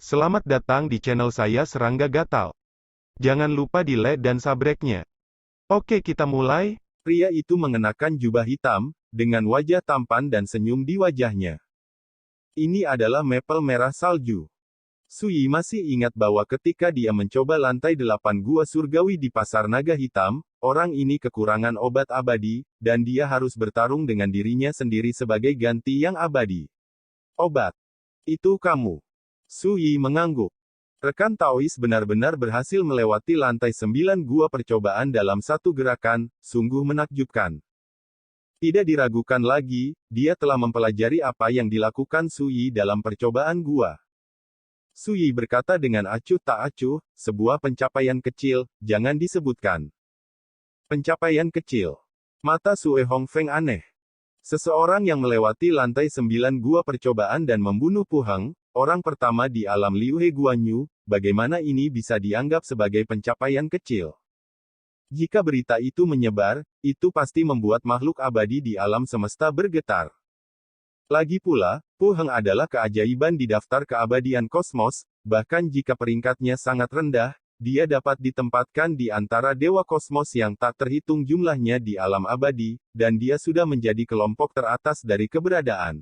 Selamat datang di channel saya Serangga Gatal. Jangan lupa di like dan subscribe-nya. Oke, kita mulai. Pria itu mengenakan jubah hitam, dengan wajah tampan dan senyum di wajahnya. Ini adalah Maple merah salju. Sui masih ingat bahwa ketika dia mencoba lantai 8 gua surgawi di Pasar Naga Hitam, orang ini kekurangan obat abadi, dan dia harus bertarung dengan dirinya sendiri sebagai ganti yang abadi. Obat. Itu kamu. Sui mengangguk. Rekan Taois benar-benar berhasil melewati lantai 9 gua percobaan dalam satu gerakan, sungguh menakjubkan. Tidak diragukan lagi, dia telah mempelajari apa yang dilakukan Sui dalam percobaan gua. Sui berkata dengan acuh tak acuh, sebuah pencapaian kecil, jangan disebutkan. Pencapaian kecil. Mata Sue Hongfeng aneh. Seseorang yang melewati lantai 9 gua percobaan dan membunuh Pu Heng, orang pertama di alam Liu He Guanyu, bagaimana ini bisa dianggap sebagai pencapaian kecil? Jika berita itu menyebar, itu pasti membuat makhluk abadi di alam semesta bergetar. Lagi pula, Pu Heng adalah keajaiban di daftar keabadian kosmos, bahkan jika peringkatnya sangat rendah, dia dapat ditempatkan di antara dewa kosmos yang tak terhitung jumlahnya di alam abadi, dan dia sudah menjadi kelompok teratas dari keberadaan.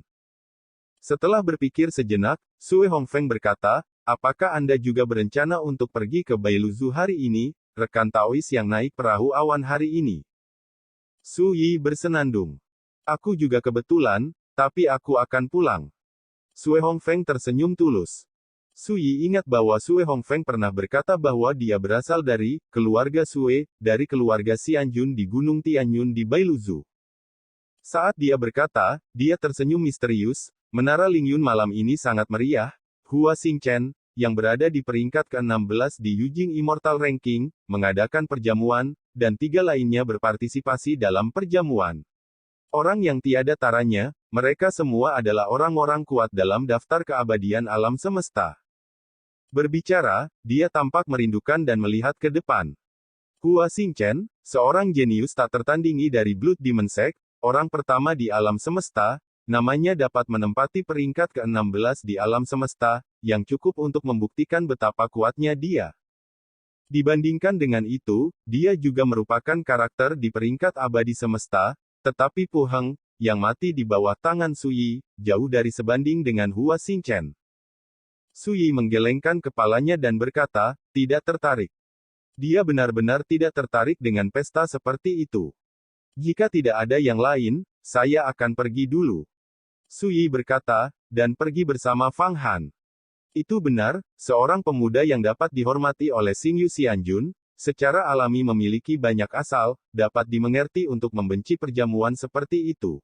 Setelah berpikir sejenak, Sue Hongfeng berkata, apakah Anda juga berencana untuk pergi ke Bailuzu hari ini, rekan Taois yang naik perahu awan hari ini? Sui bersenandung. Aku juga kebetulan, tapi aku akan pulang. Sue Hongfeng tersenyum tulus. Sui ingat bahwa Sue Hongfeng pernah berkata bahwa dia berasal dari keluarga Sue, dari keluarga Xianjun di Gunung Tianyun di Bailuzu. Saat dia berkata, dia tersenyum misterius. Menara Lingyun malam ini sangat meriah. Hua Xingchen, yang berada di peringkat ke-16 di Yujing Immortal Ranking, mengadakan perjamuan, dan 3 lainnya berpartisipasi dalam perjamuan. Orang yang tiada taranya, mereka semua adalah orang-orang kuat dalam daftar keabadian alam semesta. Berbicara, dia tampak merindukan dan melihat ke depan. Hua Xingchen, seorang jenius tak tertandingi dari Blood Demon Sect, orang pertama di alam semesta, namanya dapat menempati peringkat ke-16 di alam semesta, yang cukup untuk membuktikan betapa kuatnya dia. Dibandingkan dengan itu, dia juga merupakan karakter di peringkat abadi semesta, tetapi Pu Heng, yang mati di bawah tangan Sui, jauh dari sebanding dengan Hua Xingchen. Sui menggelengkan kepalanya dan berkata, tidak tertarik. Dia benar-benar tidak tertarik dengan pesta seperti itu. Jika tidak ada yang lain, saya akan pergi dulu. Sui berkata, dan pergi bersama Fang Han. Itu benar, seorang pemuda yang dapat dihormati oleh Xingyu Xianjun, secara alami memiliki banyak asal, dapat dimengerti untuk membenci perjamuan seperti itu.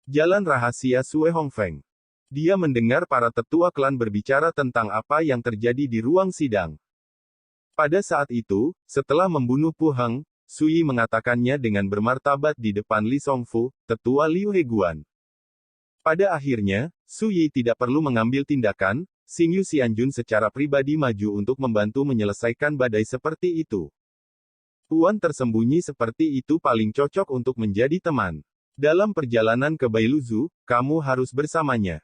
Jalan rahasia Sue Hongfeng. Dia mendengar para tetua klan berbicara tentang apa yang terjadi di ruang sidang. Pada saat itu, setelah membunuh Pu Heng, Sui mengatakannya dengan bermartabat di depan Li Songfu, tetua Liu Heguan. Pada akhirnya, Sui tidak perlu mengambil tindakan, Xingyu Xianjun secara pribadi maju untuk membantu menyelesaikan badai seperti itu. Tuan tersembunyi seperti itu paling cocok untuk menjadi teman. Dalam perjalanan ke Bailuzu, kamu harus bersamanya.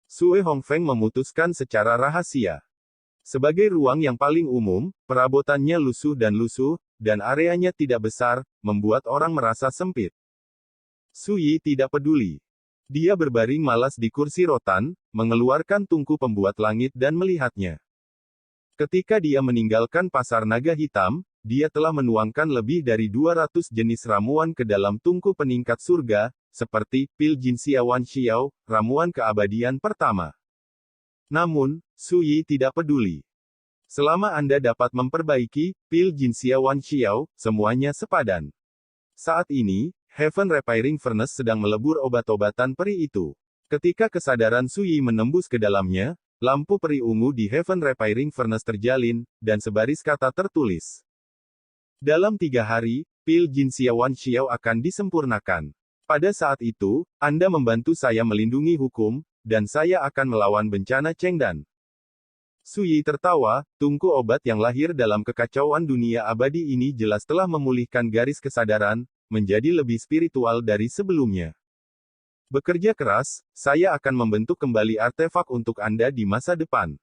Sue Hongfeng memutuskan secara rahasia. Sebagai ruang yang paling umum, perabotannya lusuh, dan areanya tidak besar, membuat orang merasa sempit. Sui tidak peduli. Dia berbaring malas di kursi rotan, mengeluarkan tungku pembuat langit dan melihatnya. Ketika dia meninggalkan Pasar Naga Hitam, dia telah menuangkan lebih dari 200 jenis ramuan ke dalam tungku peningkat surga, seperti pil Jinxia Wan Xiao, ramuan keabadian pertama. Namun, Sui tidak peduli. Selama Anda dapat memperbaiki pil Jinxia Wan Xiao, semuanya sepadan. Saat ini, Heaven Repairing Furnace sedang melebur obat-obatan peri itu. Ketika kesadaran Sui menembus ke dalamnya, lampu peri ungu di Heaven Repairing Furnace terjalin, dan sebaris kata tertulis. Dalam 3 hari, pil Jinxia Wan Xiao akan disempurnakan. Pada saat itu, Anda membantu saya melindungi hukum, dan saya akan melawan bencana Chengdan. Sui tertawa, tungku obat yang lahir dalam kekacauan dunia abadi ini jelas telah memulihkan garis kesadaran, menjadi lebih spiritual dari sebelumnya. Bekerja keras, saya akan membentuk kembali artefak untuk Anda di masa depan.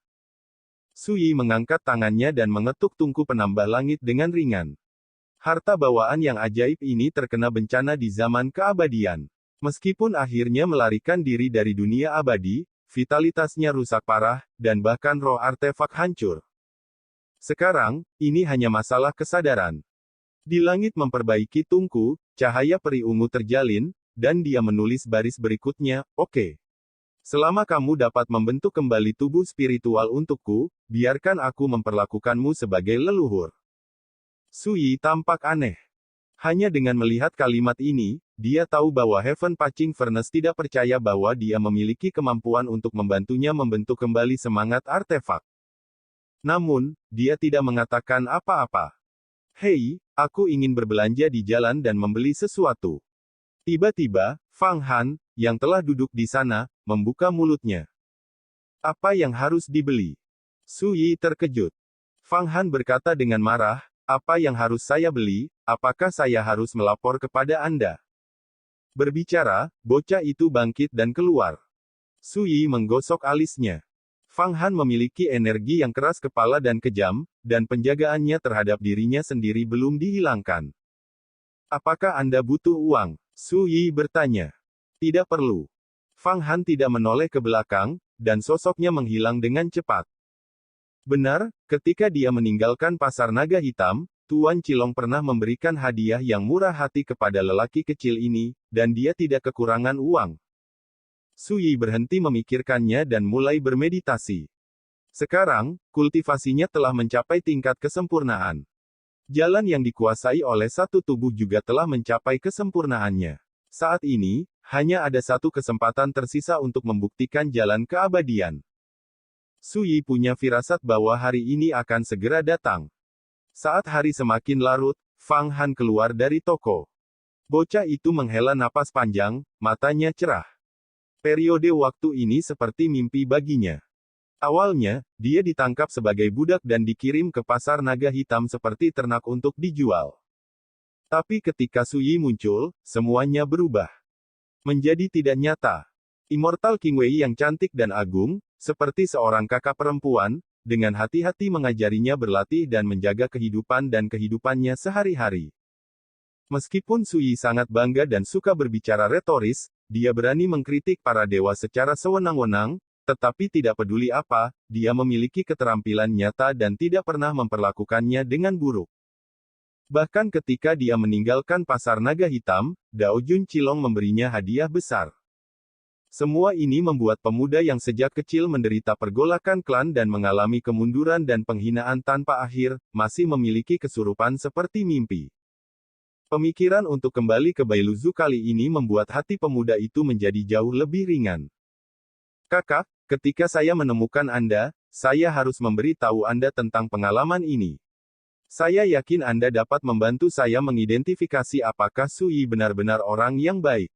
Sui mengangkat tangannya dan mengetuk tungku penambah langit dengan ringan. Harta bawaan yang ajaib ini terkena bencana di zaman keabadian. Meskipun akhirnya melarikan diri dari dunia abadi, vitalitasnya rusak parah, dan bahkan roh artefak hancur. Sekarang, ini hanya masalah kesadaran. Di langit memperbaiki tungku, cahaya peri ungu terjalin, dan dia menulis baris berikutnya, "Oke. Selama kamu dapat membentuk kembali tubuh spiritual untukku, biarkan aku memperlakukanmu sebagai leluhur." Sui tampak aneh. Hanya dengan melihat kalimat ini, dia tahu bahwa Heaven Patching Furnace tidak percaya bahwa dia memiliki kemampuan untuk membantunya membentuk kembali semangat artefak. Namun, dia tidak mengatakan apa-apa. "Hei, aku ingin berbelanja di jalan dan membeli sesuatu." Tiba-tiba, Fang Han, yang telah duduk di sana, membuka mulutnya. "Apa yang harus dibeli?" Sui terkejut. Fang Han berkata dengan marah, "Apa yang harus saya beli? Apakah saya harus melapor kepada Anda?" Berbicara, bocah itu bangkit dan keluar. Sui menggosok alisnya. Fang Han memiliki energi yang keras kepala dan kejam, dan penjagaannya terhadap dirinya sendiri belum dihilangkan. "Apakah Anda butuh uang?" Sui bertanya. "Tidak perlu." Fang Han tidak menoleh ke belakang, dan sosoknya menghilang dengan cepat. Benar, ketika dia meninggalkan pasar naga hitam, Tuan Cilong pernah memberikan hadiah yang murah hati kepada lelaki kecil ini, dan dia tidak kekurangan uang. Sui berhenti memikirkannya dan mulai bermeditasi. Sekarang, kultivasinya telah mencapai tingkat kesempurnaan. Jalan yang dikuasai oleh satu tubuh juga telah mencapai kesempurnaannya. Saat ini, hanya ada satu kesempatan tersisa untuk membuktikan jalan keabadian. Sui punya firasat bahwa hari ini akan segera datang. Saat hari semakin larut, Fang Han keluar dari toko. Bocah itu menghela napas panjang, matanya cerah. Periode waktu ini seperti mimpi baginya. Awalnya, dia ditangkap sebagai budak dan dikirim ke pasar naga hitam seperti ternak untuk dijual. Tapi ketika Sui muncul, semuanya berubah. Menjadi tidak nyata. Immortal King Wei yang cantik dan agung, seperti seorang kakak perempuan, dengan hati-hati mengajarinya berlatih dan menjaga kehidupan dan kehidupannya sehari-hari. Meskipun Sui sangat bangga dan suka berbicara retoris, dia berani mengkritik para dewa secara sewenang-wenang, tetapi tidak peduli apa, dia memiliki keterampilan nyata dan tidak pernah memperlakukannya dengan buruk. Bahkan ketika dia meninggalkan pasar naga hitam, Dao Jun Cilong memberinya hadiah besar. Semua ini membuat pemuda yang sejak kecil menderita pergolakan klan dan mengalami kemunduran dan penghinaan tanpa akhir, masih memiliki kesurupan seperti mimpi. Pemikiran untuk kembali ke Bailuzu kali ini membuat hati pemuda itu menjadi jauh lebih ringan. "Kakak, ketika saya menemukan Anda, saya harus memberi tahu Anda tentang pengalaman ini. Saya yakin Anda dapat membantu saya mengidentifikasi apakah Sui benar-benar orang yang baik."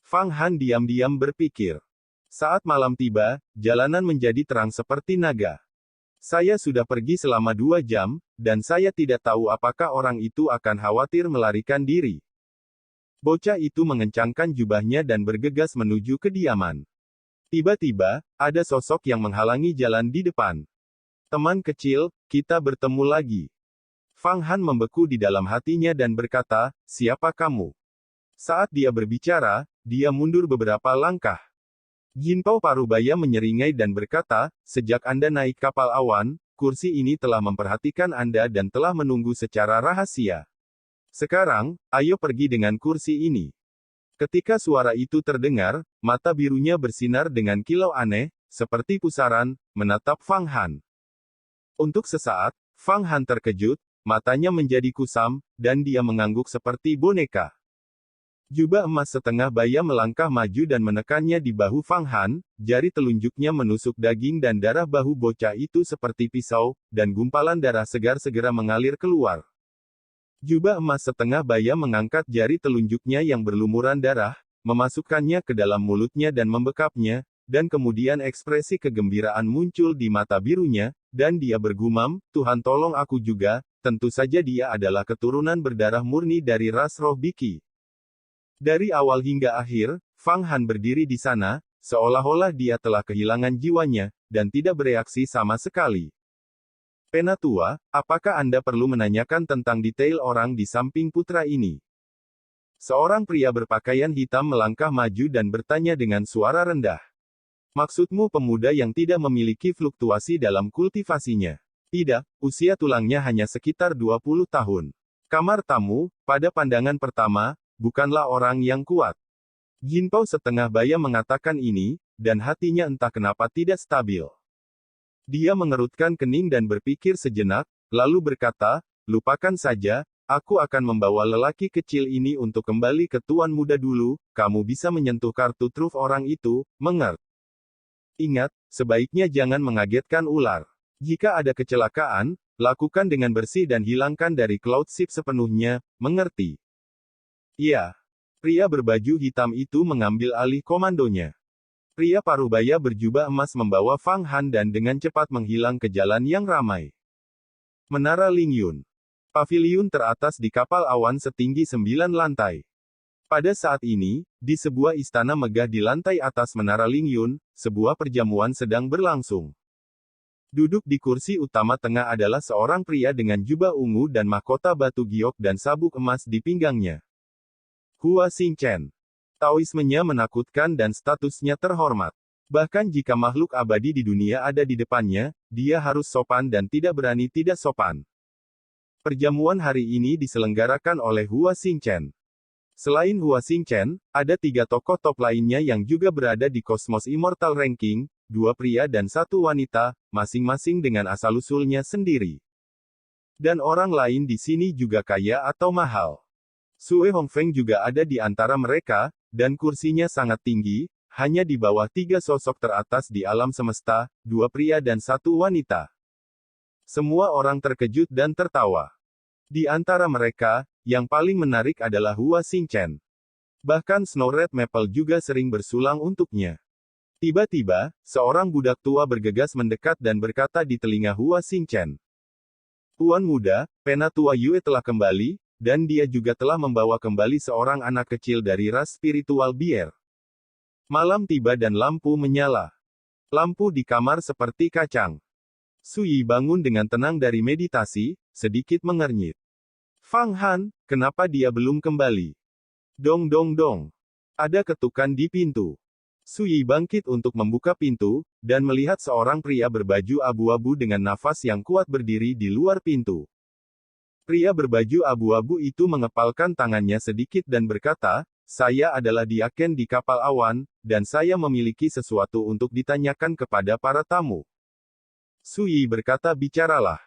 Fang Han diam-diam berpikir. Saat malam tiba, jalanan menjadi terang seperti naga. "Saya sudah pergi selama 2 jam, dan saya tidak tahu apakah orang itu akan khawatir melarikan diri." Bocah itu mengencangkan jubahnya dan bergegas menuju kediaman. Tiba-tiba, ada sosok yang menghalangi jalan di depan. "Teman kecil, kita bertemu lagi." Fang Han membeku di dalam hatinya dan berkata, "Siapa kamu?" Saat dia berbicara, dia mundur beberapa langkah. Jinpao Parubaya menyeringai dan berkata, "Sejak Anda naik kapal awan, kursi ini telah memperhatikan Anda dan telah menunggu secara rahasia. Sekarang, ayo pergi dengan kursi ini." Ketika suara itu terdengar, mata birunya bersinar dengan kilau aneh, seperti pusaran, menatap Fang Han. Untuk sesaat, Fang Han terkejut, matanya menjadi kusam, dan dia mengangguk seperti boneka. Jubah emas setengah baya melangkah maju dan menekannya di bahu Fang Han, jari telunjuknya menusuk daging dan darah bahu bocah itu seperti pisau, dan gumpalan darah segar segera mengalir keluar. Jubah emas setengah baya mengangkat jari telunjuknya yang berlumuran darah, memasukkannya ke dalam mulutnya dan membekapnya, dan kemudian ekspresi kegembiraan muncul di mata birunya, dan dia bergumam, "Tuhan tolong aku juga, tentu saja dia adalah keturunan berdarah murni dari ras roh Biki." Dari awal hingga akhir, Fang Han berdiri di sana, seolah-olah dia telah kehilangan jiwanya, dan tidak bereaksi sama sekali. Penatua, apakah Anda perlu menanyakan tentang detail orang di samping putra ini? Seorang pria berpakaian hitam melangkah maju dan bertanya dengan suara rendah. Maksudmu pemuda yang tidak memiliki fluktuasi dalam kultivasinya? Tidak, usia tulangnya hanya sekitar 20 tahun. Kamar tamu, pada pandangan pertama, bukanlah orang yang kuat. Jinpao setengah baya mengatakan ini, dan hatinya entah kenapa tidak stabil. Dia mengerutkan kening dan berpikir sejenak, lalu berkata, lupakan saja, aku akan membawa lelaki kecil ini untuk kembali ke tuan muda dulu, kamu bisa menyentuh kartu truf orang itu, mengerti? Ingat, sebaiknya jangan mengagetkan ular. Jika ada kecelakaan, lakukan dengan bersih dan hilangkan dari Cloud Ship sepenuhnya, mengerti? Iya. Pria berbaju hitam itu mengambil alih komandonya. Pria parubaya berjubah emas membawa Fang Han dan dengan cepat menghilang ke jalan yang ramai. Menara Lingyun. Paviliun teratas di kapal awan setinggi 9 lantai. Pada saat ini, di sebuah istana megah di lantai atas Menara Lingyun, sebuah perjamuan sedang berlangsung. Duduk di kursi utama tengah adalah seorang pria dengan jubah ungu dan mahkota batu giok dan sabuk emas di pinggangnya. Hua Xingchen. Taoismenya menakutkan dan statusnya terhormat. Bahkan jika makhluk abadi di dunia ada di depannya, dia harus sopan dan tidak berani tidak sopan. Perjamuan hari ini diselenggarakan oleh Hua Xingchen. Selain Hua Xingchen, ada 3 tokoh top lainnya yang juga berada di Cosmos Immortal Ranking, 2 pria dan 1 wanita, masing-masing dengan asal-usulnya sendiri. Dan orang lain di sini juga kaya atau mahal. Sue Hongfeng juga ada di antara mereka, dan kursinya sangat tinggi, hanya di bawah 3 sosok teratas di alam semesta, 2 pria dan 1 wanita. Semua orang terkejut dan tertawa. Di antara mereka, yang paling menarik adalah Hua Xingchen. Bahkan Snow Red Maple juga sering bersulang untuknya. Tiba-tiba, seorang budak tua bergegas mendekat dan berkata di telinga Hua Xingchen. Tuan muda, Penatua Yue telah kembali, dan dia juga telah membawa kembali seorang anak kecil dari ras spiritual bier. Malam tiba dan lampu menyala. Lampu di kamar seperti kacang. Suyi bangun dengan tenang dari meditasi, sedikit mengernyit. Fang Han, kenapa dia belum kembali? Dong dong dong. Ada ketukan di pintu. Suyi bangkit untuk membuka pintu, dan melihat seorang pria berbaju abu-abu dengan nafas yang kuat berdiri di luar pintu. Pria berbaju abu-abu itu mengepalkan tangannya sedikit dan berkata, saya adalah diaken di kapal awan, dan saya memiliki sesuatu untuk ditanyakan kepada para tamu. Suyi berkata bicaralah.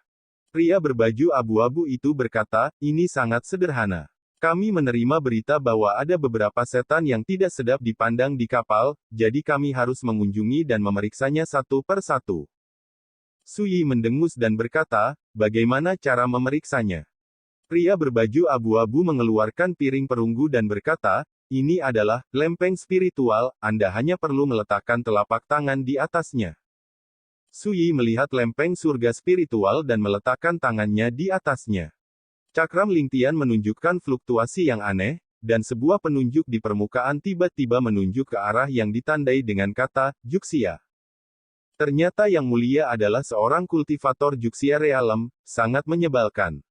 Pria berbaju abu-abu itu berkata, ini sangat sederhana. Kami menerima berita bahwa ada beberapa setan yang tidak sedap dipandang di kapal, jadi kami harus mengunjungi dan memeriksanya satu per satu. Suyi mendengus dan berkata, bagaimana cara memeriksanya? Pria berbaju abu-abu mengeluarkan piring perunggu dan berkata, ini adalah lempeng spiritual, Anda hanya perlu meletakkan telapak tangan di atasnya. Suyi melihat lempeng surga spiritual dan meletakkan tangannya di atasnya. Cakram Lingtian menunjukkan fluktuasi yang aneh, dan sebuah penunjuk di permukaan tiba-tiba menunjuk ke arah yang ditandai dengan kata, Juxia. Ternyata yang mulia adalah seorang kultivator Juxia Realem, sangat menyebalkan.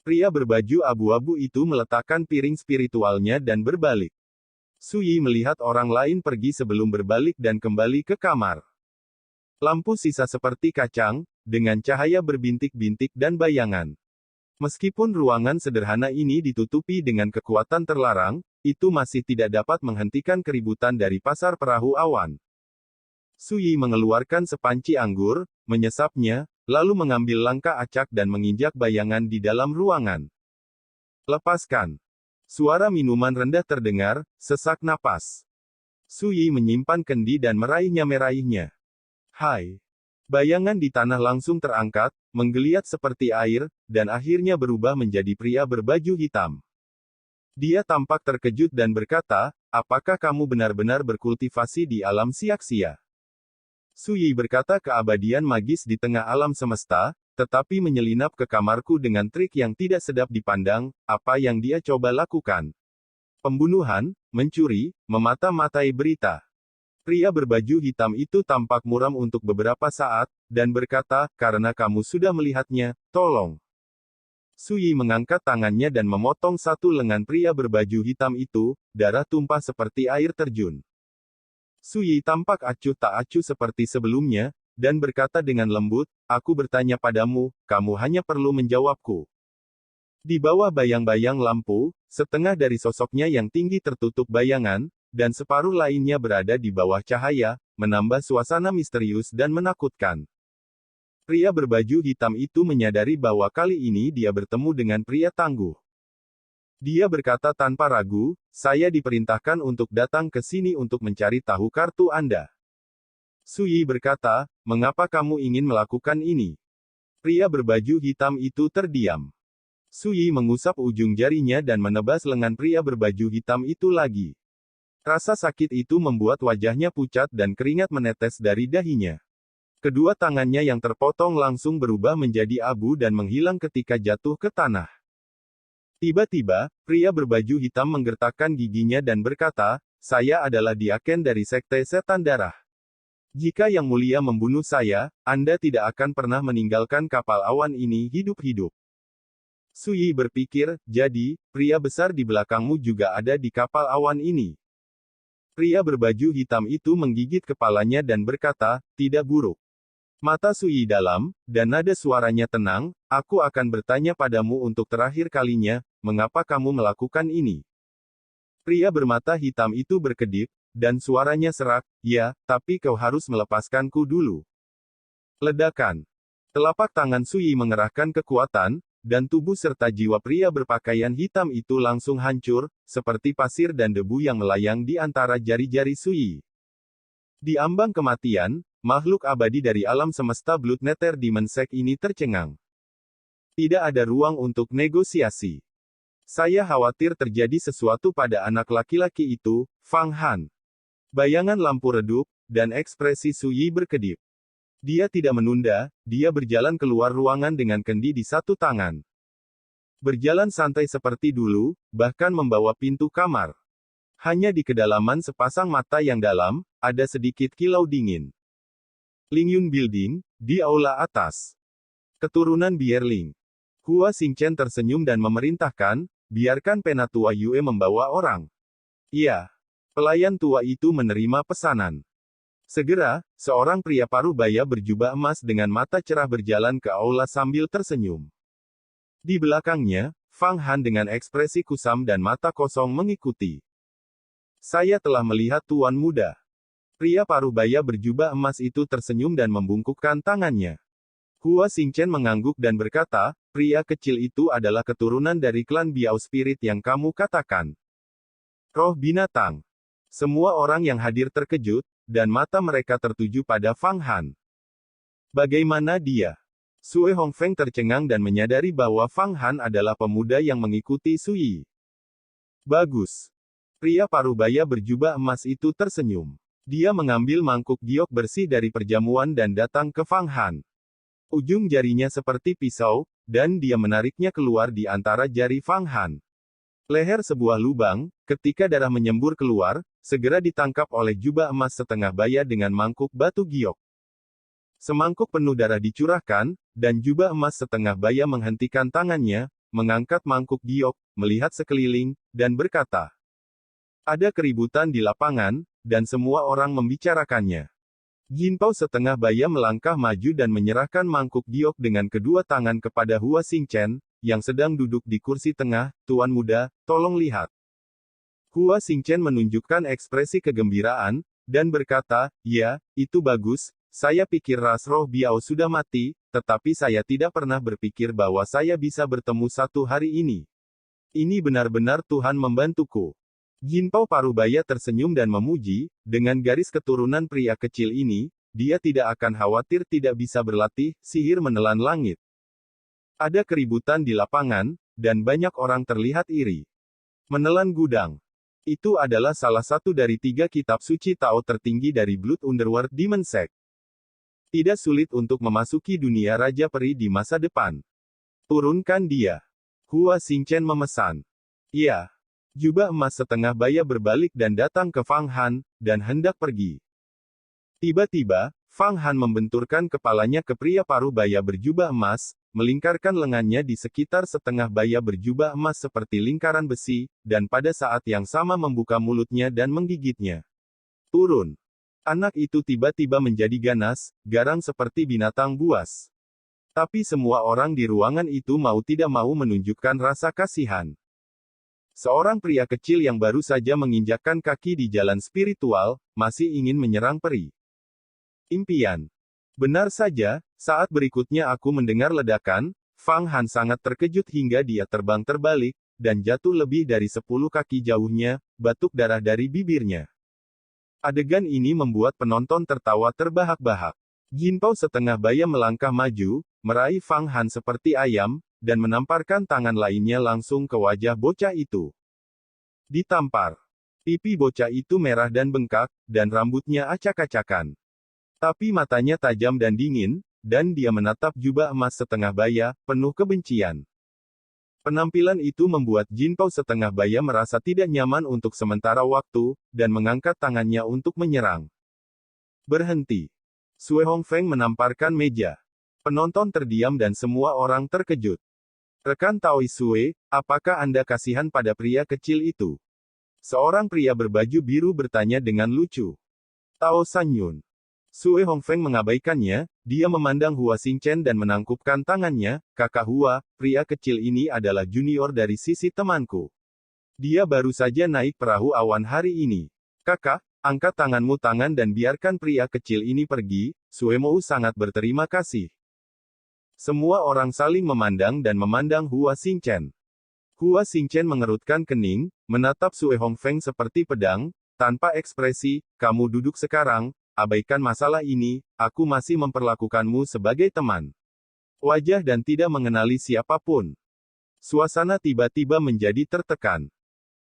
Pria berbaju abu-abu itu meletakkan piring spiritualnya dan berbalik. Suyi melihat orang lain pergi sebelum berbalik dan kembali ke kamar. Lampu sisa seperti kacang, dengan cahaya berbintik-bintik dan bayangan. Meskipun ruangan sederhana ini ditutupi dengan kekuatan terlarang, itu masih tidak dapat menghentikan keributan dari pasar perahu awan. Suyi mengeluarkan sepanci anggur, menyesapnya, lalu mengambil langkah acak dan menginjak bayangan di dalam ruangan. Lepaskan. Suara minuman rendah terdengar, sesak napas. Suyi menyimpan kendi dan meraihnya. Hai. Bayangan di tanah langsung terangkat, menggeliat seperti air, dan akhirnya berubah menjadi pria berbaju hitam. Dia tampak terkejut dan berkata, apakah kamu benar-benar berkultivasi di alam siak-sia? Suyi berkata keabadian magis di tengah alam semesta, tetapi menyelinap ke kamarku dengan trik yang tidak sedap dipandang, apa yang dia coba lakukan? Pembunuhan, mencuri, memata-matai berita. Pria berbaju hitam itu tampak muram untuk beberapa saat, dan berkata, karena kamu sudah melihatnya, tolong. Sui mengangkat tangannya dan memotong satu lengan pria berbaju hitam itu, darah tumpah seperti air terjun. Sui tampak acuh tak acuh seperti sebelumnya, dan berkata dengan lembut, aku bertanya padamu, kamu hanya perlu menjawabku. Di bawah bayang-bayang lampu, setengah dari sosoknya yang tinggi tertutup bayangan, dan separuh lainnya berada di bawah cahaya, menambah suasana misterius dan menakutkan. Pria berbaju hitam itu menyadari bahwa kali ini dia bertemu dengan pria tangguh. Dia berkata tanpa ragu, saya diperintahkan untuk datang ke sini untuk mencari tahu kartu Anda. Sui berkata, mengapa kamu ingin melakukan ini? Pria berbaju hitam itu terdiam. Sui mengusap ujung jarinya dan menebas lengan pria berbaju hitam itu lagi. Rasa sakit itu membuat wajahnya pucat dan keringat menetes dari dahinya. Kedua tangannya yang terpotong langsung berubah menjadi abu dan menghilang ketika jatuh ke tanah. Tiba-tiba, pria berbaju hitam menggertakkan giginya dan berkata, saya adalah diaken dari Sekte Setan Darah. Jika Yang Mulia membunuh saya, Anda tidak akan pernah meninggalkan kapal awan ini hidup-hidup. Sui berpikir, jadi, pria besar di belakangmu juga ada di kapal awan ini. Pria berbaju hitam itu menggigit kepalanya dan berkata, tidak buruk. Mata Sui dalam, dan nada suaranya tenang, aku akan bertanya padamu untuk terakhir kalinya, mengapa kamu melakukan ini? Pria bermata hitam itu berkedip, dan suaranya serak, ya, tapi kau harus melepaskanku dulu. Ledakan. Telapak tangan Sui mengerahkan kekuatan, dan tubuh serta jiwa pria berpakaian hitam itu langsung hancur, seperti pasir dan debu yang melayang di antara jari-jari Sui. Di ambang kematian, makhluk abadi dari alam semesta Blood Nether Dimensek ini tercengang. Tidak ada ruang untuk negosiasi. Saya khawatir terjadi sesuatu pada anak laki-laki itu, Fang Han. Bayangan lampu redup, dan ekspresi Sui berkedip. Dia tidak menunda, dia berjalan keluar ruangan dengan kendi di satu tangan. Berjalan santai seperti dulu, bahkan membawa pintu kamar. Hanya di kedalaman sepasang mata yang dalam, ada sedikit kilau dingin. Lingyun Building, di aula atas. Keturunan Bierling. Hua Xingchen tersenyum dan memerintahkan, biarkan Penatua Yue membawa orang. Iya. Pelayan tua itu menerima pesanan. Segera, seorang pria parubaya berjubah emas dengan mata cerah berjalan ke aula sambil tersenyum. Di belakangnya, Fang Han dengan ekspresi kusam dan mata kosong mengikuti. Saya telah melihat Tuan Muda. Pria parubaya berjubah emas itu tersenyum dan membungkukkan tangannya. Hua Xingchen mengangguk dan berkata, pria kecil itu adalah keturunan dari klan Biao Spirit yang kamu katakan. Roh binatang. Semua orang yang hadir terkejut, dan mata mereka tertuju pada Fang Han. Bagaimana dia? Sui Hongfeng tercengang dan menyadari bahwa Fang Han adalah pemuda yang mengikuti Sui. Bagus. Pria parubaya berjubah emas itu tersenyum. Dia mengambil mangkuk giok bersih dari perjamuan dan datang ke Fang Han. Ujung jarinya seperti pisau, dan dia menariknya keluar di antara jari Fang Han. Leher sebuah lubang, ketika darah menyembur keluar, segera ditangkap oleh jubah emas setengah baya dengan mangkuk batu giok. Semangkuk penuh darah dicurahkan, dan jubah emas setengah baya menghentikan tangannya, mengangkat mangkuk giok, melihat sekeliling, dan berkata, ada keributan di lapangan, dan semua orang membicarakannya. Jinpao setengah baya melangkah maju dan menyerahkan mangkuk giok dengan kedua tangan kepada Hua Xingchen, yang sedang duduk di kursi tengah, Tuan Muda, tolong lihat. Hua Xingchen menunjukkan ekspresi kegembiraan, dan berkata, ya, itu bagus, saya pikir ras roh Biao sudah mati, tetapi saya tidak pernah berpikir bahwa saya bisa bertemu satu hari ini. Ini benar-benar Tuhan membantuku. Jinpao parubaya tersenyum dan memuji, dengan garis keturunan pria kecil ini, dia tidak akan khawatir tidak bisa berlatih, sihir menelan langit. Ada keributan di lapangan, dan banyak orang terlihat iri. Menelan gudang. Itu adalah salah satu dari 3 kitab suci Tao tertinggi dari Blood Underworld Dimensek. Tidak sulit untuk memasuki dunia Raja Peri di masa depan. Turunkan dia. Hua Xingchen memesan. Iya. Jubah emas setengah baya berbalik dan datang ke Fang Han, dan hendak pergi. Tiba-tiba, Fang Han membenturkan kepalanya ke pria paruh baya berjubah emas, melingkarkan lengannya di sekitar setengah baya berjubah emas seperti lingkaran besi, dan pada saat yang sama membuka mulutnya dan menggigitnya. Turun. Anak itu tiba-tiba menjadi ganas, garang seperti binatang buas. Tapi semua orang di ruangan itu mau tidak mau menunjukkan rasa kasihan. Seorang pria kecil yang baru saja menginjakkan kaki di jalan spiritual, masih ingin menyerang peri. Impian. Benar saja, saat berikutnya aku mendengar ledakan, Fang Han sangat terkejut hingga dia terbang terbalik, dan jatuh lebih dari 10 kaki jauhnya, batuk darah dari bibirnya. Adegan ini membuat penonton tertawa terbahak-bahak. Jin Pao setengah baya melangkah maju, meraih Fang Han seperti ayam, dan menamparkan tangan lainnya langsung ke wajah bocah itu. Ditampar. Pipi bocah itu merah dan bengkak, dan rambutnya acak-acakan. Tapi matanya tajam dan dingin, dan dia menatap jubah emas setengah baya, penuh kebencian. Penampilan itu membuat Jin Pao setengah baya merasa tidak nyaman untuk sementara waktu, dan mengangkat tangannya untuk menyerang. Berhenti. Sue Hongfeng menamparkan meja. Penonton terdiam dan semua orang terkejut. Rekan Taoi Sue, apakah Anda kasihan pada pria kecil itu? Seorang pria berbaju biru bertanya dengan lucu. Tao Sanyun. Sue Hongfeng mengabaikannya, dia memandang Hua Xingchen dan menangkupkan tangannya, kakak Hua, pria kecil ini adalah junior dari sisi temanku. Dia baru saja naik perahu awan hari ini. Kakak, angkat tanganmu dan biarkan pria kecil ini pergi, Sue Mou sangat berterima kasih. Semua orang saling memandang dan memandang Hua Xingchen. Hua Xingchen mengerutkan kening, menatap Sue Hongfeng seperti pedang, tanpa ekspresi, kamu duduk sekarang, abaikan masalah ini, aku masih memperlakukanmu sebagai teman. Wajah dan tidak mengenali siapapun. Suasana tiba-tiba menjadi tertekan.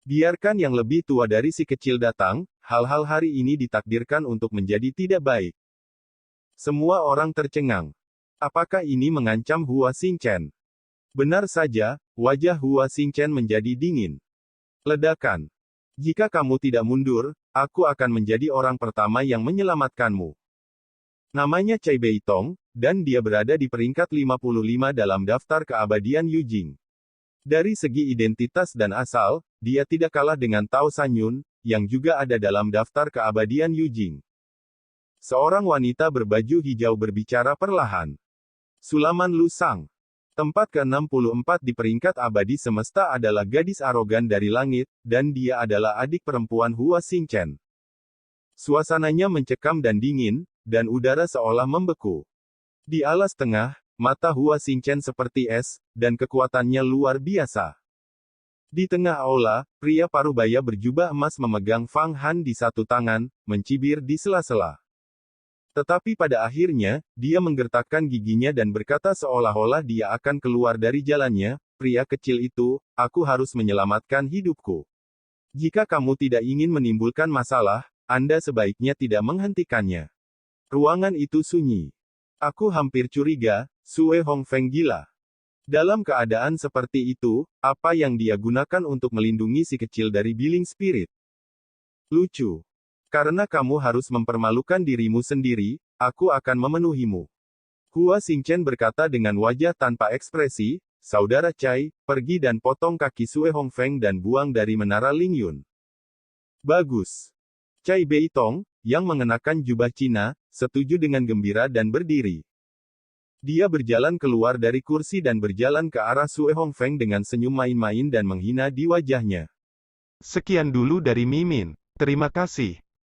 Biarkan yang lebih tua dari si kecil datang, hal-hal hari ini ditakdirkan untuk menjadi tidak baik. Semua orang tercengang. Apakah ini mengancam Hua Xingchen? Benar saja, wajah Hua Xingchen menjadi dingin. Ledakan. Jika kamu tidak mundur, aku akan menjadi orang pertama yang menyelamatkanmu. Namanya Cai Beitong, dan dia berada di peringkat 55 dalam daftar keabadian Yujing. Dari segi identitas dan asal, dia tidak kalah dengan Tao Sanyun, yang juga ada dalam daftar keabadian Yujing. Seorang wanita berbaju hijau berbicara perlahan. Sulaman Lu Sang. Tempat ke-64 di peringkat abadi semesta adalah gadis arogan dari langit, dan dia adalah adik perempuan Hua Xingchen. Suasananya mencekam dan dingin, dan udara seolah membeku. Di alas tengah, mata Hua Xingchen seperti es, dan kekuatannya luar biasa. Di tengah aula, pria parubaya berjubah emas memegang Fang Han di satu tangan, mencibir di sela-sela. Tetapi pada akhirnya, dia menggertakkan giginya dan berkata seolah-olah dia akan keluar dari jalannya, pria kecil itu, aku harus menyelamatkan hidupku. Jika kamu tidak ingin menimbulkan masalah, Anda sebaiknya tidak menghentikannya. Ruangan itu sunyi. Aku hampir curiga, Sue Hongfeng gila. Dalam keadaan seperti itu, apa yang dia gunakan untuk melindungi si kecil dari Billing Spirit? Lucu. Karena kamu harus mempermalukan dirimu sendiri, aku akan memenuhimu. Hua Xingchen berkata dengan wajah tanpa ekspresi, Saudara Cai, pergi dan potong kaki Sue Hongfeng dan buang dari menara Lingyun. Bagus. Cai Beitong, yang mengenakan jubah Cina, setuju dengan gembira dan berdiri. Dia berjalan keluar dari kursi dan berjalan ke arah Sue Hongfeng dengan senyum main-main dan menghina di wajahnya. Sekian dulu dari Mimin. Terima kasih.